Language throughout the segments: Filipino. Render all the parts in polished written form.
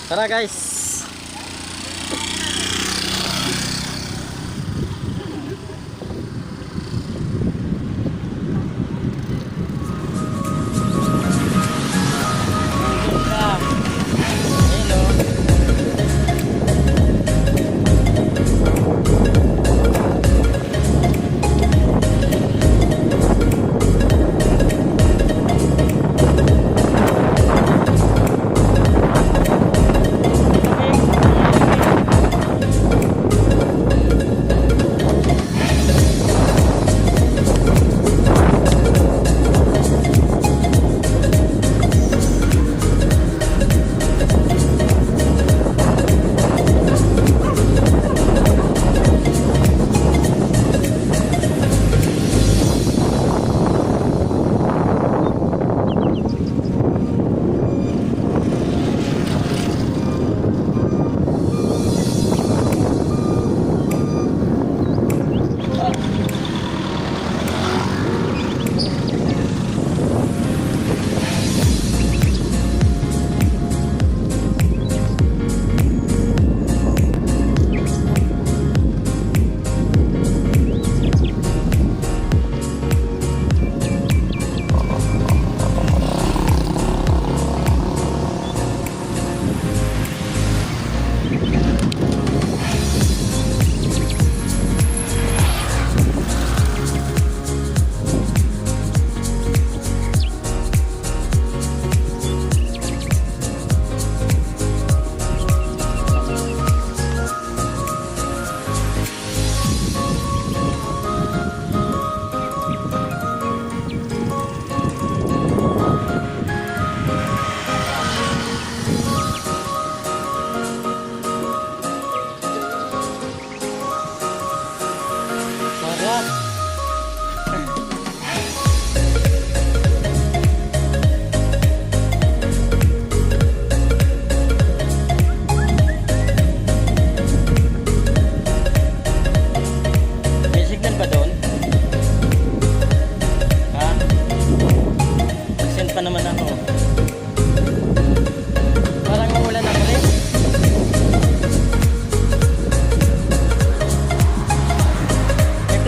Tara guys.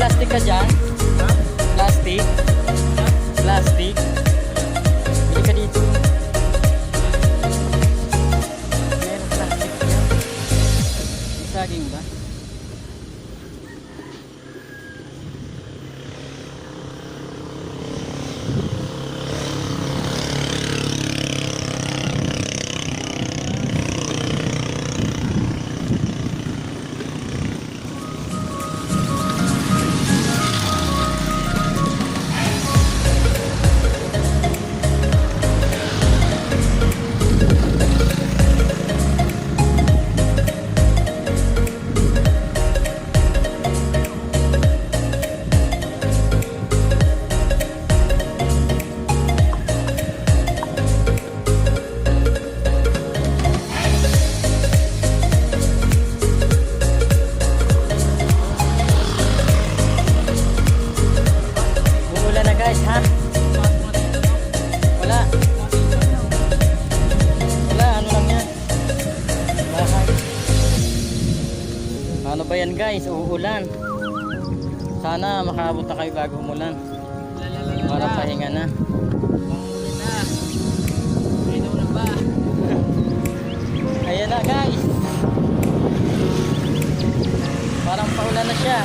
Plastic ka dyan? Plastic? Plastic? Bili ka dito. Meron plastic dyan. Saging ba? Ano ba yan guys? Uulan. Sana makaabot na kayo bago umulan. Para pahinga na. Ayan na guys. Parang paulan na siya.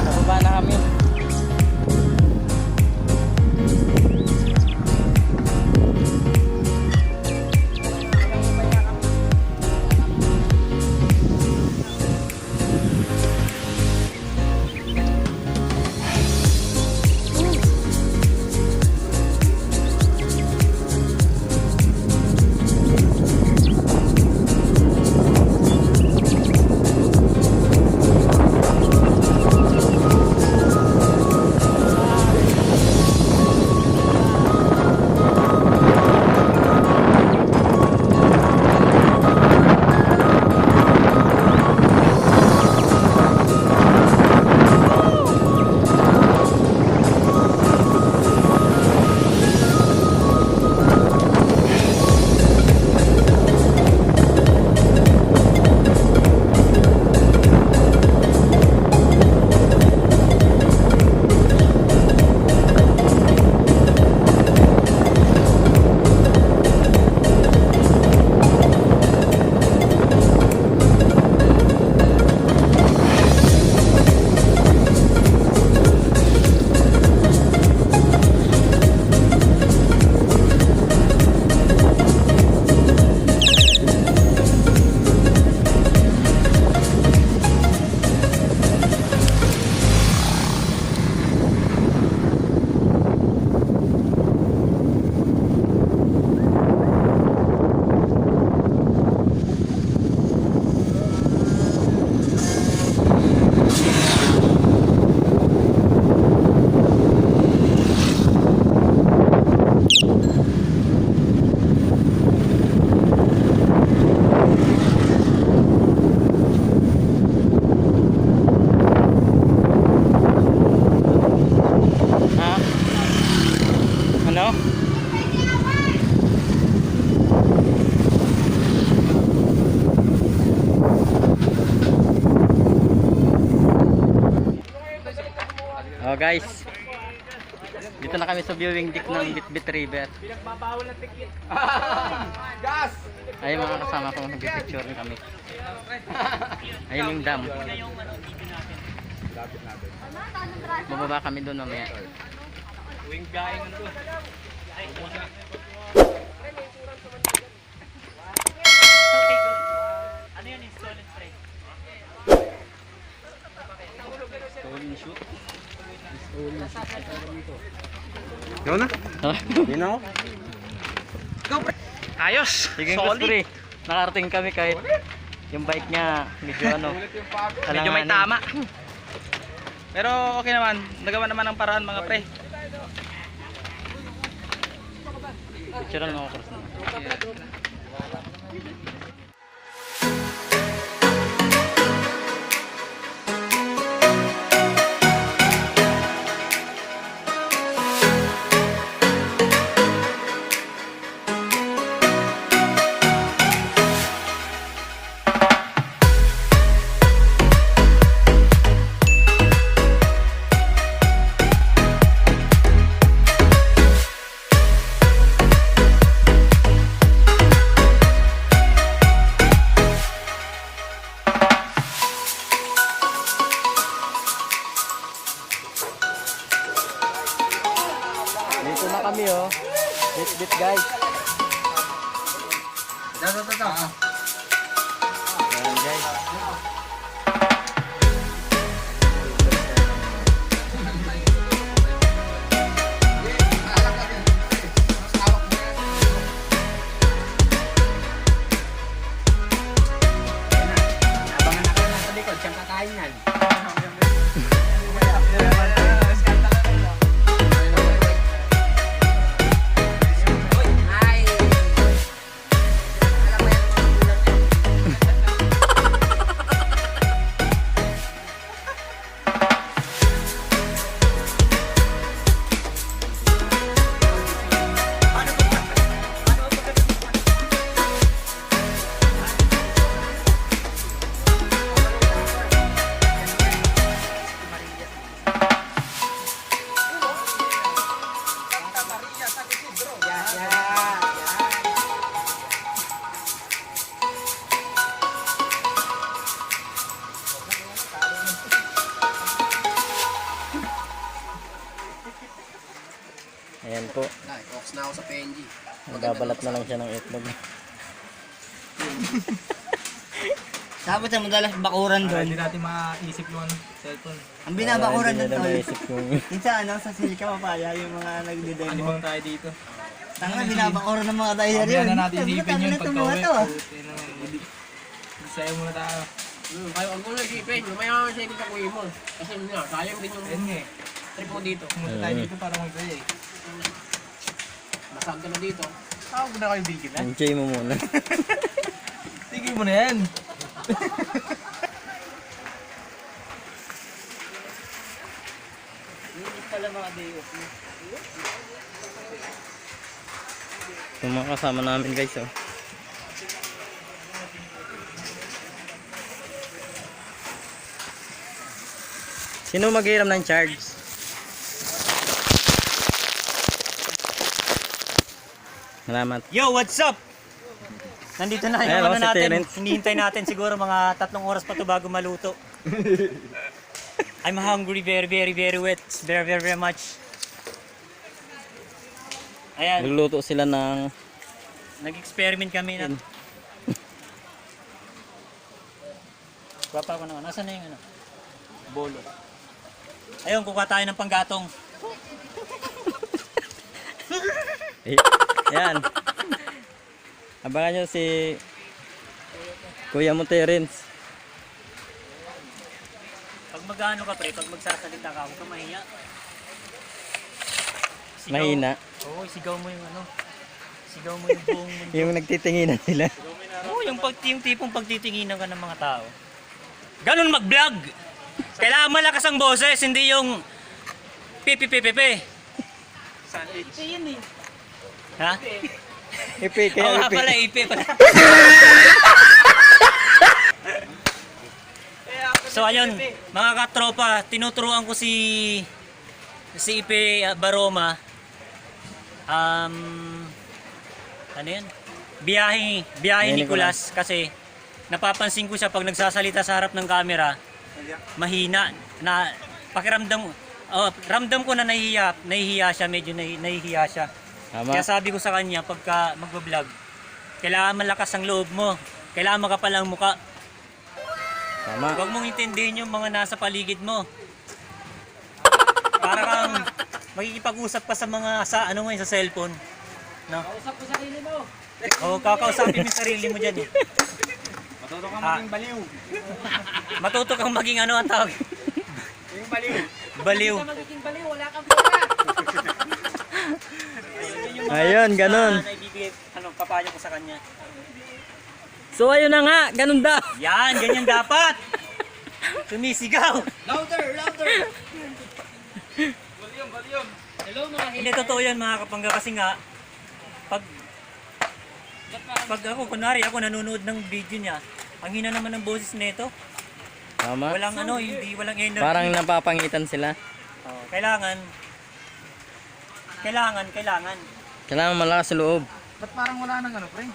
Bababa na kami. guys, dito na kami sa viewing deck ng Bitbit River. Pinagbabawal ng tikit. Gas! Ay mga kasama ko, nag-picture kami. Ayun yung dam. Bababa kami doon mamaya. Uwing gaing nito. Ano yan? Stolen spray? Stolen shoot? Ikaw na? Yun ako? Ayos! Sige, Solid. Nakarating kami kahit yung bike niya medyo ano, Medyo may tama. Pero okay naman. Nagawa naman ng paraan mga pre. Picture lang ako cross na. Dito na kami oh. Bit guys. Ayan guys. Ayan po. Ox na ako sa PNG. Nagbabalat na lang siya ng itlog. Tapos ang madalas bakuran doon. Hindi natin maisip yung cellphone. Ang binabakuran Hindi doon nila tol. maisip yung... Yung sa ano, sa Silka Papaya, yung mga Ano nagde-demo. bang tayo dito? Tanga, binabakuran ng mga tayo yun. Mamaya na natin isipin yun pagka-uwi. to. Isaya muna tayo. Kayo, ang muna isipin. Lumaya ako sa ibig sa kuya mo. Kasi nga, sayang din yung Ayun nga eh. trip mo dito. Pumunta tayo dito para mag-play eh. Masag ka na dito. Tawag na kayo bigil na. Enjoy mo muna. Tigil mo na yan. Yung mga kasama namin guys oh. Sino maghiram ng charge? Salamat. Yo, what's up? Nandito na Ayan, yung ano si natin. Terence. Hinihintay natin siguro mga 3 oras pa to bago maluto. I'm hungry very wet. Very much. Ayan, Nagluluto sila ng... nag-experiment kami na. Papa ko naman. Nasaan na yung ano? Bolo. Ayun, kukuha tayo ng panggatong. Yan. Abangan nyo si Kuya mo Terence. Pag mag-ano ka pre, pag magsasalita ka, huwag ka mahiya. Mahina. Oo, sigaw mo yung ano. Sigaw mo yung buong mundo. Yung nagtitinginan sila. Oo, yung tipong pagtitinginan ka ng mga tao. Ganun mag-vlog! Kailangan malakas ang boses, hindi yung pipi. Sandwich. Ha? Ipi, Oo kaya nga ipi. pala, ipi pala. So ayun, mga katropa, tinuturuan ko si CP Baroma, ano yan? Biyahe Biyahe Nicolas kasi napapansin ko siya pag nagsasalita sa harap ng camera, mahina na pakiramdam ramdam ko na nahihiya siya, medyo nahihiya siya. Tama. Kaya sabi ko sa kanya pagka magbo-vlog, kailangan malakas ang loob mo, kailangan makapal ang muka. Tama. Huwag mong intindihin yung mga nasa paligid mo. Para kang makikipag-usap pa sa mga sa cellphone. No? Kausap mo sarili mo. O kakausapin mo yung sarili mo diyan eh. Matuto kang maging baliw. Matuto kang maging ano ang tawag? Yung baliw. Baliw. Kung ka magiging baliw, wala kang pera. Ayun, ganun. Naibibigay papayo ko sa kanya. So ayun na nga, ganun daw. Yan, ganyan dapat. Sumisigaw. Louder, louder. Baliw. Hello mga Hindi totoo yan mga kapangga kasi nga pag ako kunwari ako nanonood ng video niya, ang hina naman ng boses nito. Tama. Walang walang energy. Parang napapangitan sila. Oh, kailangan Kailangan malakas sa loob. Ba't parang wala nang ano, pre?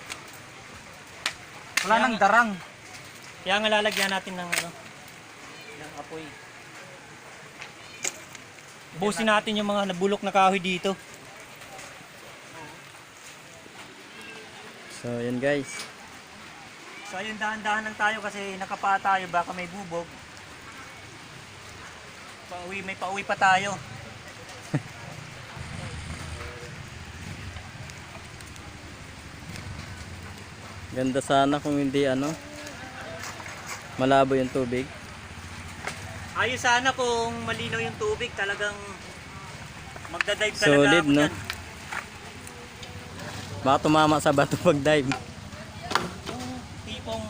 Wala nang darang. Kaya nga lalagyan natin ng ng apoy. Busin natin yung mga nabulok na kahoy dito. So yun guys. So ayun, dahan-dahan lang tayo kasi nakapa tayo, baka may bubog. May pauwi pa tayo. Ganda sana kung hindi malabo yung tubig. Ayos sana kung malinaw yung tubig, talagang magdadive talaga Solid, ako no? dyan. Baka tumama sa bato pag dive. Tipong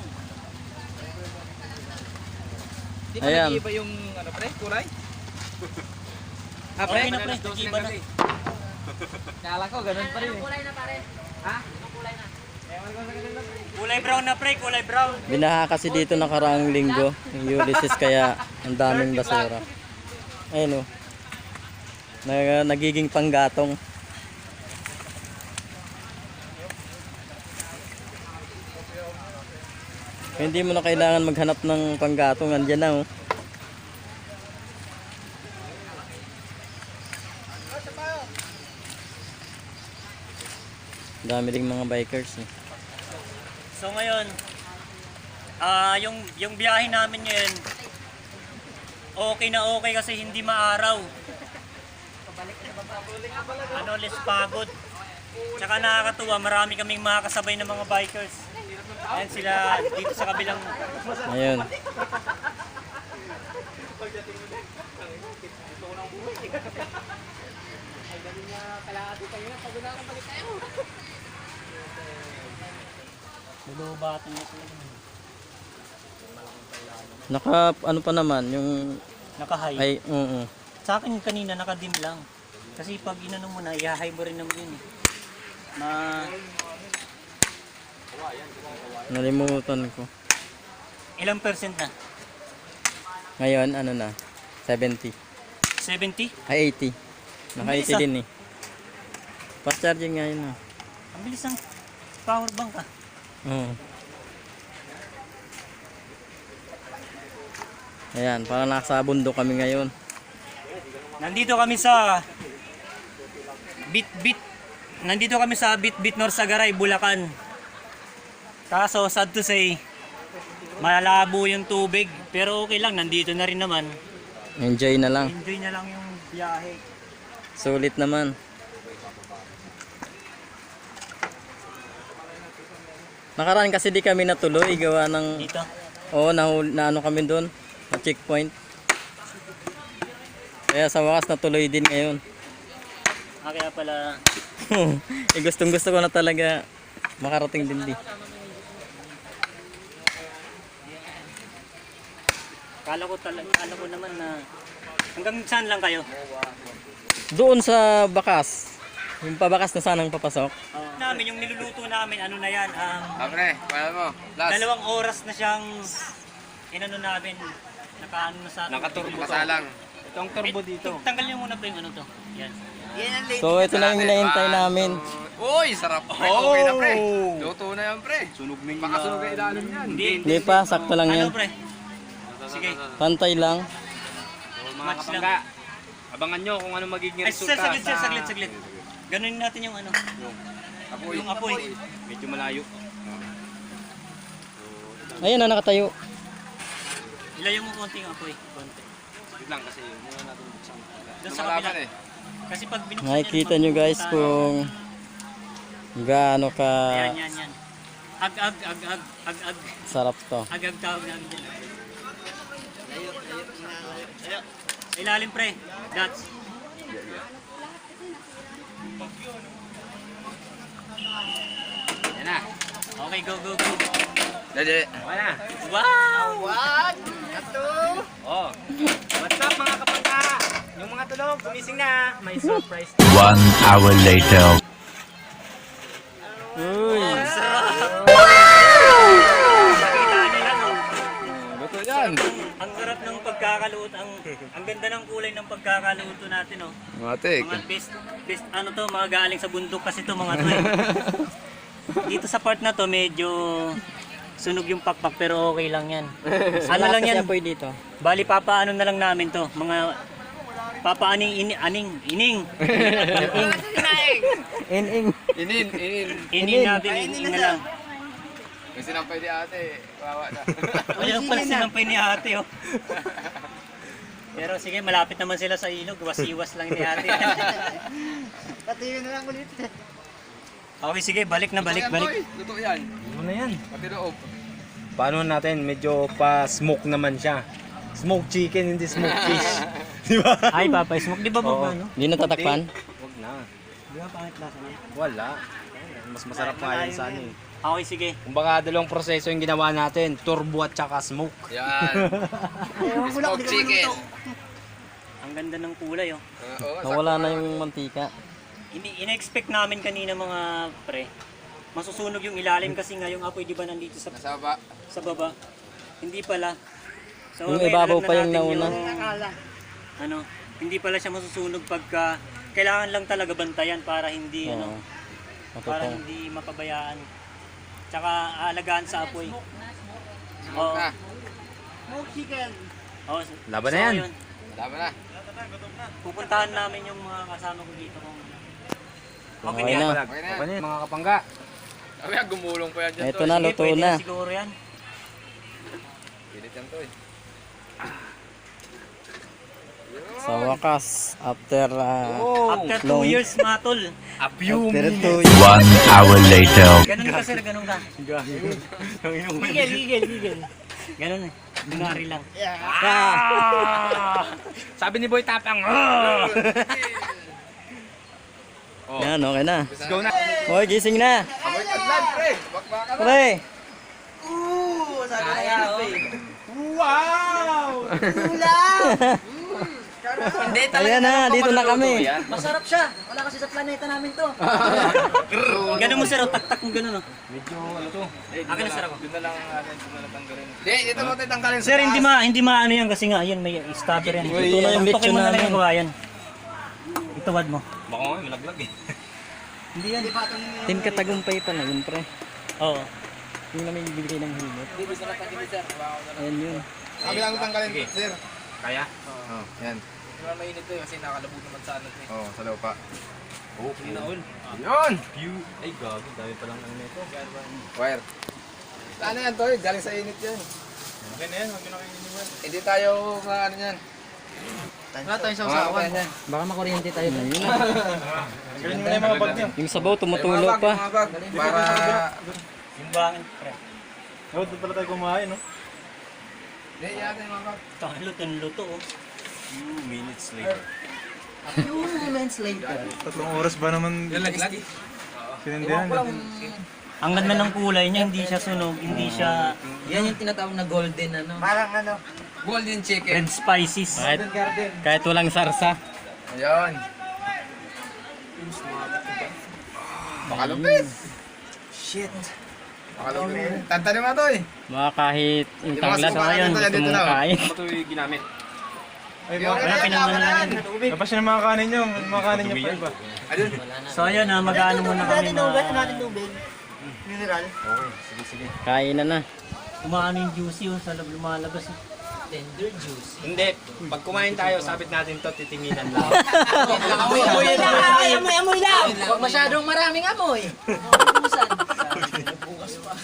Di ba Ayan. nag-iiba yung ano, pre? Kulay? okay na pre, iba na. Kala ko, ganun pa rin eh. kulay na pare. Ha? Anong kulay na? Kulay brown na pre, kulay brown. Binaha kasi dito nakaraang linggo yung Ulysses kaya ang daming basura. Ayun oh. Nagiging panggatong. Hindi mo na kailangan maghanap ng panggatong, andyan na oh. Dami ding mga bikers eh. So ngayon, yung biyahe namin ngayon, okay na okay kasi hindi maaraw. Less pagod. Tsaka nakakatuwa, marami kaming mga kasabay ng mga bikers. Ayan sila dito sa kabilang. Ayun. Lulubatan na sila. Naka ano pa naman yung Naka-high. ay oo. Sa akin kanina naka-dim lang. Kasi pag inano mo na, i-high mo rin naman yun. Nalimutan ko. Ilang percent na? Ngayon ano na? 70. 70? Ay 80. Naka Ang bilis, 80 din eh. Fast charging ngayon na. Ang bilis ng power bank ah. Oo. Ayan, parang nasa bundok kami ngayon. Nandito kami sa Nandito kami sa Bit Norsagaray, Bulacan. Kaso sad to say, malabo yung tubig, pero okay lang, nandito na rin naman. Enjoy na lang. Enjoy na lang yung biyahe. Sulit naman. Nakaraan kasi di kami natuloy gawa ng Dito. oo, na ano kami doon, na checkpoint. Kaya sa wakas natuloy din ngayon. Kaya pala Gustong gusto ko na talaga makarating din di. kala ko naman na hanggang saan lang kayo? Doon sa bakas. Yung pabakas na sanang papasok. Namin yung niluluto namin, ano na yan, Pre, kaya mo. Last. 2 oras na siyang inano namin, nakaano na sa Nakaturbo. Pasalang. Itong turbo dito. Tanggal niyo muna pa yung ano to. Yan. So ito na yung hinahintay namin. Uy, sarap pre. Okay na pre. Luto na yan pre. Sunog na Baka sunog na ilalim yan. Hindi pa, sakto lang yan. Ano pre? Sige. Pantay lang. Mga Match lang. kapangga, abangan nyo kung ano magiging Ay, sir, resulta. saglit. Ganunin natin yung ano. Apoy. Yung apoy. Medyo malayo. Ayun na, nakatayo. Ilayo mo konti yung apoy. Konti. Wait lang kasi muna natin buksan. Doon sa kabila. Kasi pag binuksan Nakikita nyo guys kung gaano ka Yan. Ag. sarap to. Agag tawag namin dyan. Ilalim pre. Dots. Yan na. Okay, go. Dali. Okay na. Wow! Oh. What's up mga kapangga? Yung mga tulog, gumising na. May surprise. 1 hour later. Uy, Nakita niyo yan, oh. Luto yan. Ang sarap ng pagkakaluto, ang ganda ng kulay ng pagkakaluto natin, oh. Matik. Mga best ano to, mga galing sa bundok kasi to mga to eh. Dito sa part na to medyo sunog yung pakpak pero okay lang yan. Ano lang yan? apoy dito. Bali papaano na lang ining Ining. Inin. natin ining na lang. Kasi nampay di ate. Kawawa na. Wala lang pala sinampay ni ate oh. Pero sige, malapit naman sila sa ilog, wasiwas lang ni ate. Pati yun na lang ulit. Okay sige, balik. Luto yan. Ano na yan? Pati loob. Paano natin? Medyo pa-smoke naman siya. Smoke chicken, hindi smoke fish. Di ba? Ay, Papa Smoke, di ba Oo. ano? Hindi natatakpan. Huwag na. Di ba pangit lasa niya? Wala. Mas masarap nga yan sa ano eh. Okay, sige. Kumbaga dalawang proseso yung ginawa natin. Turbo at saka smoke. Yan. Smoke chicken. Ang ganda ng kulay oh. Nawala na yung mantika. Ina-expect namin kanina mga pre, masusunog yung ilalim kasi nga yung apoy di ba nandito sa Nasa ba? baba. Hindi pala. So, Yung okay, ibabaw alam pa yung natin nauna. ano, hindi pala siya masusunog pagka kailangan lang talaga bantayan para hindi Oo. para Matutong. hindi mapabayaan. Tsaka aalagaan sa apoy. Oo. Na. Oh, Laban na yan. Laban na. Pupuntahan namin yung mga kasama ko dito kung okay Okay na. na. Okay na. Okay na yan, mga kapangga. Sabi nga, gumulong pa yan dyan. Ito na, luto Pwede na. siguro yan. Pilit yan to eh. Sa wakas, after After 2 long- years mga tol. after 2 1 hour later. Ganun ka sir, ganun ka. Gigil. Ganun eh. Kunwari lang. Sabi ni Boy Tapang. Yan, okay na. Let's go na. Hoy, gising na. Amoy taglan, pre. Bakbaka na. Pre. Ayan na, dito na kami. Masarap siya. Wala kasi sa planeta namin to. Ganun mo sir, oh, tak-tak mo ganun oh. Medyo ano to. Akin na sir ako. Doon na lang tanggalin. Hindi, dito mo tayo tanggalin sa Sir, taas. hindi maano yan kasi nga, yun may stopper yan. Ito na yung Tukin lechon mo na lang namin. yung kawayan. Ituwad mo. Baka nga, malaglag eh. Hindi yan. Team Katagumpay pa na yun, pre. Oo. Yung namin bibigay ng helmet. Ayan yun. Sabi lang tanggalin, sir. Kaya? Oh, yan. Hindi naman mainit to eh, kasi nakalabog naman sa ano eh. Oo, sa lupa. Okay na all. Yun! Ay gago, dami pa lang ano nito. Wire. Ano yan to? Galing sa init yan. Okay na yan, huwag na kayo iniwan. Hindi tayo ano yan. Wala tayong sausawan. Baka makuryente tayo na yun. Galing mo na yung mga bag niyo. Yung sabaw, tumutulo pa. Para... Yung bangin, pre. Oh, doon pala tayo kumain, no? Hindi, yan yung mga bag. Luto oh. Few minutes later. Tatlong oras ba naman Yung laglag? sinendihan? Ang ganda ng kulay niya, hindi siya sunog, hindi siya Yan yung tinatawag na golden ano. Golden chicken. red spices. Kahit walang sarsa. Ayun. Makalupit. Shit. Makalupit. Tantanin mo to eh. Mga kahit yung Yung mga tanglad, suka ayun, natin gusto dito mong na, oh. kain. Ano ito yung ginamit? Ay, mga pinamana namin. Tapos yung mga kanin nyo. Mga kanin nyo pa iba. So ayun, mag-ano muna kami Kain na na. kumaano yung juicy yung sa loob lumalabas. Hindi. Pag kumain tayo, sabit natin to, titinginan lang. Amoy lang! Huwag masyadong maraming amoy.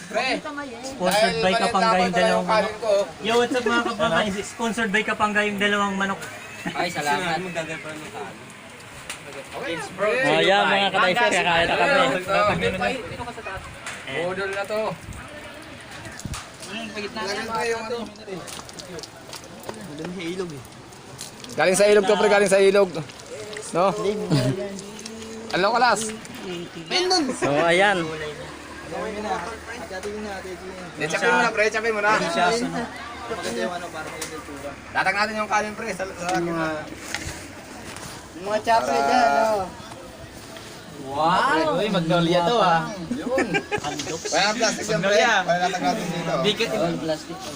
Pre, Sponsored by Kapangga yung dalawang manok. Yo, what's up mga kapangga? Sponsored by Kapangga yung dalawang manok. ay salamat. Oh, yeah, mga ka-Tyser, kakain na kami. Bodol na to. Galing sa ilog to, pre, galing sa ilog. No? Ano kalas? So, ayan. Chapin mo na, pre, chapin mo na. Tatag natin yung kanin, pre, sa mga chapre dyan, Wow! Uy, Magnolia to ah. Wala plastic yan, pre. Wala natag natin dito.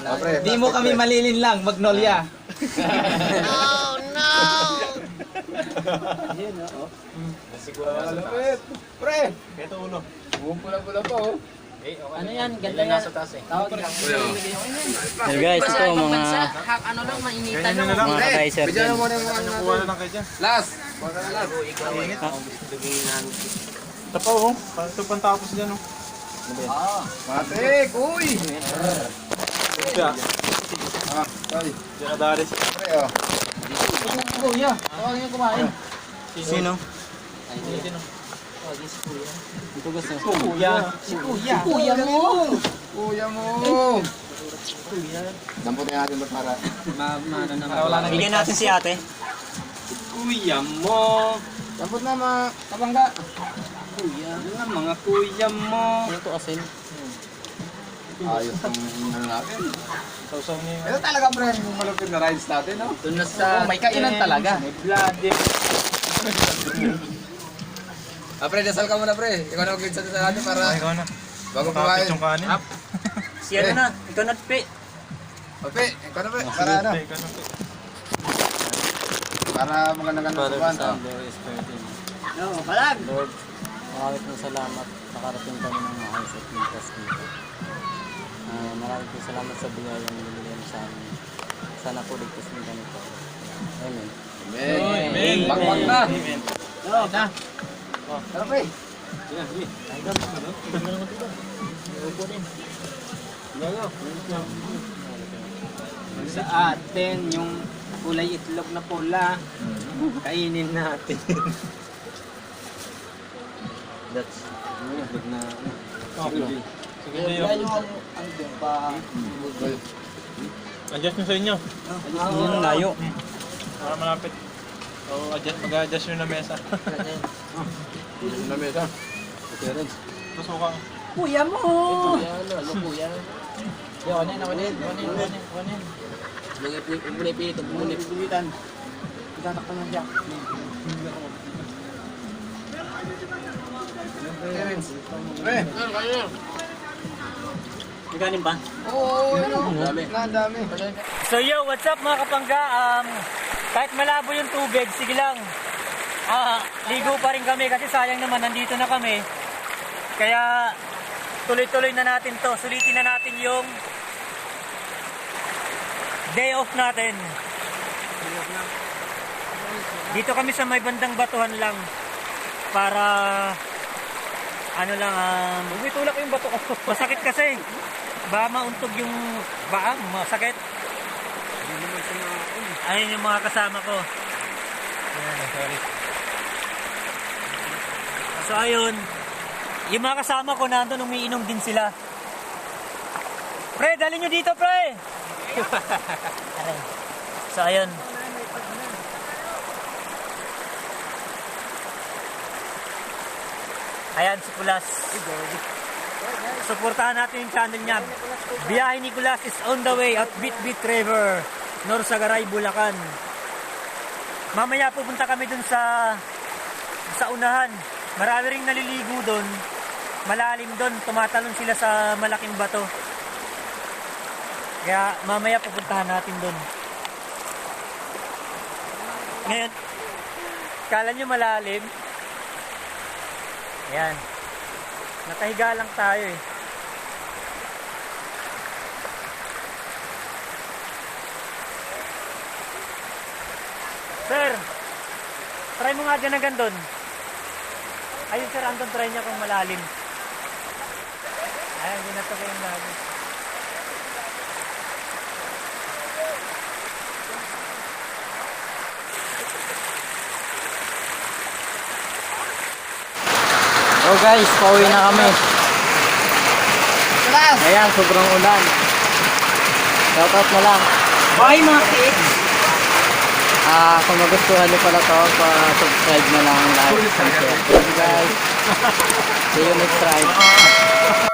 Oh, pre, Di mo kami malilin lang, Magnolia. Malapit. Pre! Ito ulo. Pula-pula pa, oh. Ano yan? Ganda yan. Tawag lang. So guys, ito mga Ano lang, mainitan Ganyan na lang. mga ka-Tyser Bigyan din. mo muna yung mga ano Kuha natin. na lang kayo dyan. Last! Kuha ka na last. Ito pa oh. Ito pantapos dyan oh. Matik! Uy! Kaya, Ah, sorry. dyan nadari si Pre, oh. Kuya, tawag niyo kumain. Sino? Ito gusto. Kuya. Si Kuya. Kuya mo! Kuya mo! Damputin natin ba para? Wala nang Bigyan natin si ate. kuya mo. Damput na mga kabangga. Yan ang mga kuya mo. Ano to asin? Ayos ang ano natin. Sausaw niya yung... Ito talaga, pre, yung malupit na rides natin, no? Doon na sa... may kainan talaga. May bloody. Ah, pre, dasal ka muna, pre. Ikaw na mag-lead sa natin para Ikaw na. bago Kapit kumain. yung kanin. Si ano na, ikaw na pe. Ope, ikaw na, pre. Para ano? Ikaw na. Para magandang subuhan. Oh. Oo, palag! Lord, maraming pong salamat. Nakarating kami ng maayos at ligtas dito. Maraming pong salamat sa biyayang nililihan sa amin. Sana po ligtas din kami po. Amen. Amen. Bakbak na. Oo, na. Tara, pre. Sa atin, yung kulay itlog na pula, kainin natin. That's itlog na Sige. Sige niyo. Adjust nyo sa inyo. yung layo. Para malapit. So, mag-adjust nyo na mesa. Na mesa. Tusuka. Kuya mo! Yo, ano yun? Bumulipit, bumulipitan. Tatakpan na siya. Pre. May kanin ba? Oo, ano? Dami. Dami. So yo, what's up mga kapangga? Kahit malabo yung tubig, sige lang. Ligo pa rin kami kasi sayang naman nandito na kami. Kaya tuloy-tuloy na natin to. Sulitin na natin yung day off natin. Dito kami sa may bandang batuhan lang para ano lang, Tulak yung bato ko. masakit kasi. Baka mauntog yung baang, masakit. Ayun yung mga kasama ko. So ayun, yung mga kasama ko nandun umiinom din sila. Pre, dali nyo dito, pre! Aray. So ayun. Ayan si Kulas. Suportahan natin yung channel niya. Biyahe ni Kulas is on the way at Bit River, Norsagaray, Bulacan. Mamaya pupunta kami dun sa unahan. Marami ring naliligo dun. Malalim dun. Tumatalon sila sa malaking bato. Kaya mamaya pupuntahan natin dun. Ngayon, kala nyo malalim? Ayan. Nakahiga lang tayo eh. Sir, try mo nga dyan hanggang doon. Ayun sir, Anton, try niya kung malalim. Ayan, ginato ko yung lagi. Oh guys, pauwi na kami. Ayan, sobrang ulan. Shoutout na lang. Bye mga kids! Kung magustuhan nyo pala to, pa-subscribe na lang, like, and share. Thank you guys. See you next time.